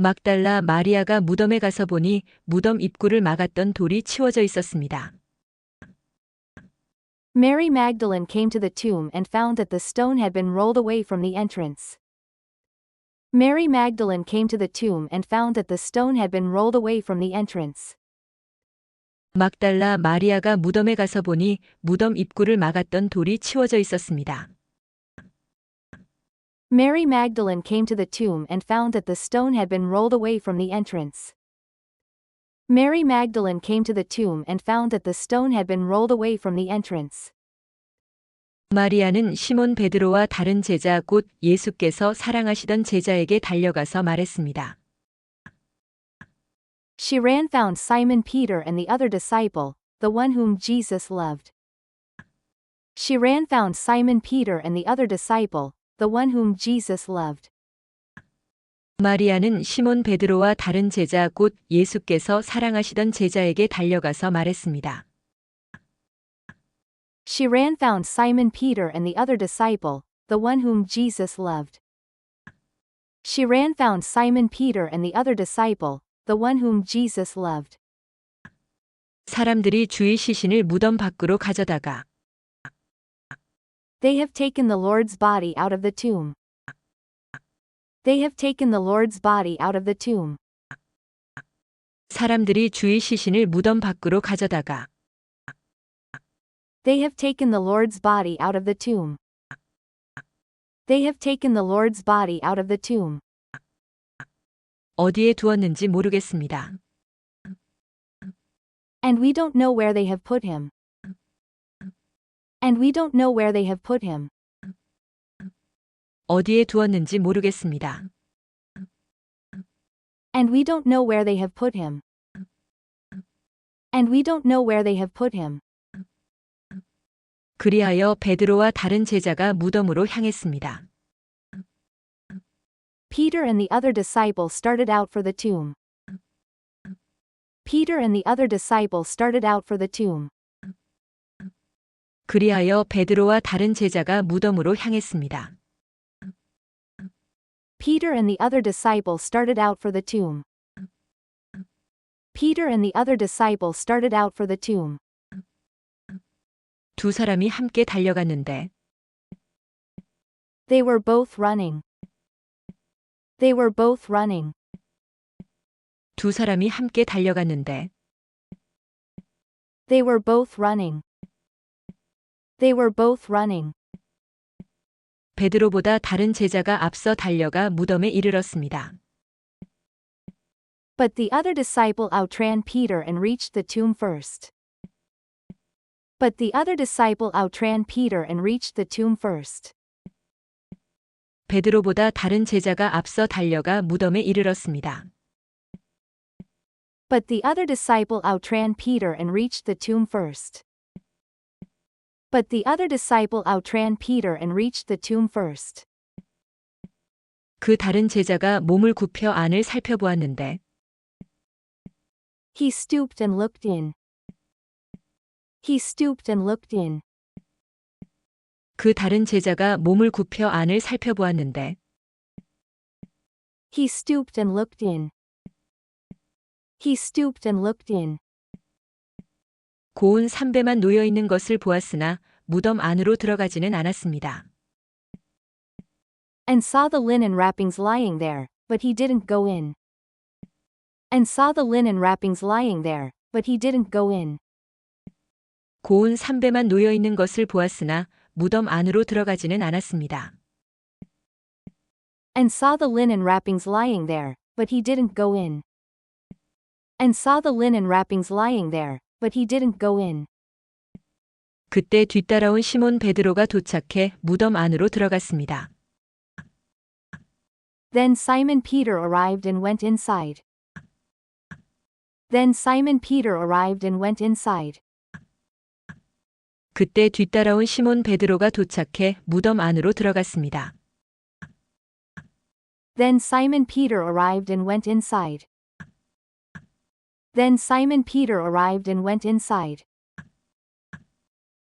막달라 마리아가 무덤에 가서 보니 무덤 입구를 막았던 돌이 치워져 있었습니다. Mary Magdalene came to the tomb and found that the stone had been rolled away from the entrance. Mary Magdalene came to the tomb and found that the stone had been rolled away from the entrance. 막달라 마리아가 무덤에 가서 보니 무덤 입구를 막았던 돌이 치워져 있었습니다. Mary Magdalene came to the tomb and found that the stone had been rolled away from the entrance. Mary Magdalene came to the tomb and found that the stone had been rolled away from the entrance. 마리아는 시몬 베드로와 다른 제자 곧 예수께서 사랑하시던 제자에게 달려가서 말했습니다. She ran found Simon Peter and the other disciple, the one whom Jesus loved. She ran found Simon Peter and the other disciple, the one whom Jesus loved. 마리아는 시몬 베드로와 다른 제자 곧 예수께서 사랑하시던 제자에게 달려가서 말했습니다. She ran found Simon Peter and the other disciple, the one whom Jesus loved. She ran found Simon Peter and the other disciple, the one whom Jesus loved. 사람들이 주의 시신을 무덤 밖으로 가져다가 They have taken the Lord's body out of the tomb. They have taken the Lord's body out of the tomb. 사람들이 주의 시신을 무덤 밖으로 가져다가 They have taken the Lord's body out of the tomb. They have taken the Lord's body out of the tomb. 어디에 두었는지 모르겠습니다. And we don't know where they have put him. And we don't know where they have put him. 어디에 두었는지 모르겠습니다. And we don't know where they have put him. And we don't know where they have put him. 그리하여 베드로와 다른 제자가 무덤으로 향했습니다. Peter and the other disciple started out for the tomb. Peter and the other disciple started out for the tomb. 그리하여 베드로와 다른 제자가 무덤으로 향했습니다. Peter and the other disciple started out for the tomb. Peter and the other disciple started out for the tomb. 두 사람이 함께 달려갔는데 They were both running. They were both running. 두 사람이 함께 달려갔는데 They were both running. They were both running. 베드로보다 다른 제자가 앞서 달려가 무덤에 이르렀습니다. But the other disciple outran Peter and reached the tomb first. But the other disciple outran Peter and reached the tomb first. 베드로보다 다른 제자가 앞서 달려가 무덤에 이르렀습니다. But the other disciple outran Peter and reached the tomb first. But the other disciple outran Peter and reached the tomb first. 그 다른 제자가 몸을 굽혀 안을 살펴보았는데 He stooped and looked in. He stooped and looked in. 그 다른 제자가 몸을 굽혀 안을 살펴보았는데 He stooped and looked in. He stooped and looked in. 고운 삼배만 놓여 있는 것을 보았으나 무덤 안으로 들어가지는 않았습니다. And saw the linen wrappings lying there, but he didn't go in. And saw the linen wrappings lying there, but he didn't go in. 고운 삼배만 놓여 있는 것을 보았으나 무덤 안으로 들어가지는 않았습니다. And saw the linen wrappings lying there, but he didn't go in. And saw the linen wrappings lying there, but he didn't go in. 그때 뒤따라온 시몬 베드로가 도착해 무덤 안으로 들어갔습니다. Then Simon Peter arrived and went inside. Then Simon Peter arrived and went inside. 그때 뒤따라온 시몬 베드로가 도착해 무덤 안으로 들어갔습니다. Then Simon Peter arrived and went inside. Then Simon Peter arrived and went inside.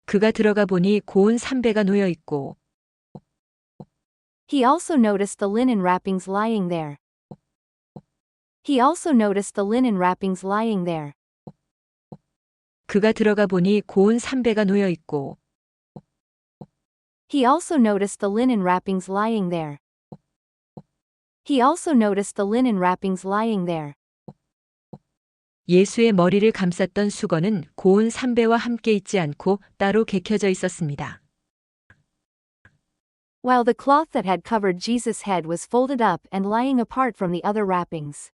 그가 들어가 보니 고운 삼배가 놓여 있고 He also noticed the linen wrappings lying there. He also noticed the linen wrappings lying there. 그가 들어가 보니 고운 삼배가 놓여 있고 He also noticed the linen wrappings lying there. He also noticed the linen wrappings lying there. 예수의 머리를 감쌌던 수건은 고운 삼배와 함께 있지 않고 따로 개켜져 있었습니다. While the cloth that had covered Jesus' head was folded up and lying apart from the other wrappings.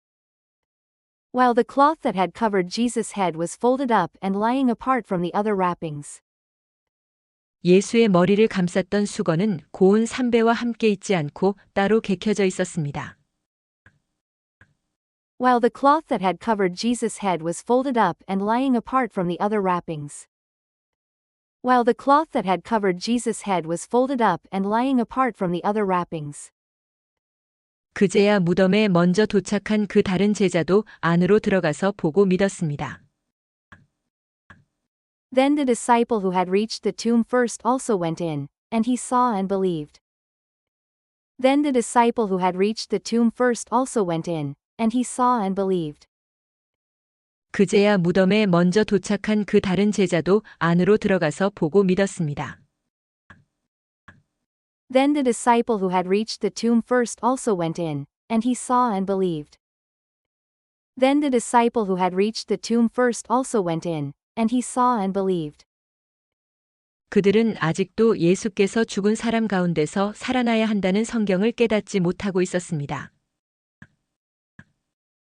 While the cloth that had covered Jesus' head was folded up and lying apart from the other wrappings. 예수의 머리를 감쌌던 수건은 고운 삼배와 함께 있지 않고 따로 개켜져 있었습니다. While the cloth that had covered Jesus' head was folded up and lying apart from the other wrappings. While the cloth that had covered Jesus' head was folded up and lying apart from the other wrappings. 그제야 무덤에 먼저 도착한 그 다른 제자도 안으로 들어가서 보고 믿었습니다. Then the disciple who had reached the tomb first also went in, and he saw and believed. Then the disciple who had reached the tomb first also went in, and he saw and believed. 그제야 무덤에 먼저 도착한 그 다른 제자도 안으로 들어가서 보고 믿었습니다. Then the disciple who had reached the tomb first also went in, and he saw and believed. Then the disciple who had reached the tomb first also went in, and he saw and believed. 그들은 아직도 예수께서 죽은 사람 가운데서 살아나야 한다는 성경을 깨닫지 못하고 있었습니다.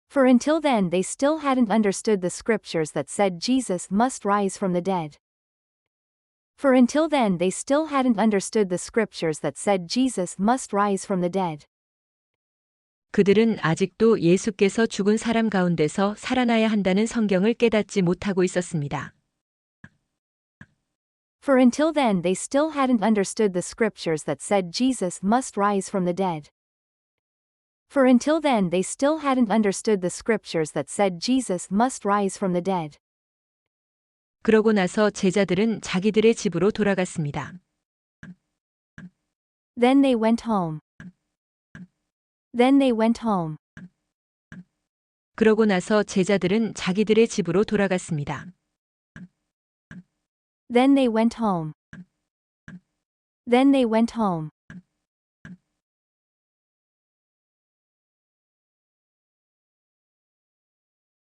For until then they still hadn't understood the scriptures that said Jesus must rise from the dead. For until then they still hadn't understood the scriptures that said Jesus must rise from the dead. 그들은 아직도 예수께서 죽은 사람 가운데서 살아나야 한다는 성경을 깨닫지 못하고 있었습니다. For until then they still hadn't understood the scriptures that said Jesus must rise from the dead. For until then they still hadn't understood the scriptures that said Jesus must rise from the dead. 그러고 나서 제자들은 자기들의 집으로 돌아갔습니다. Then they went home. Then they went home. 그러고 나서 제자들은 자기들의 집으로 돌아갔습니다. Then they went home. Then they went home.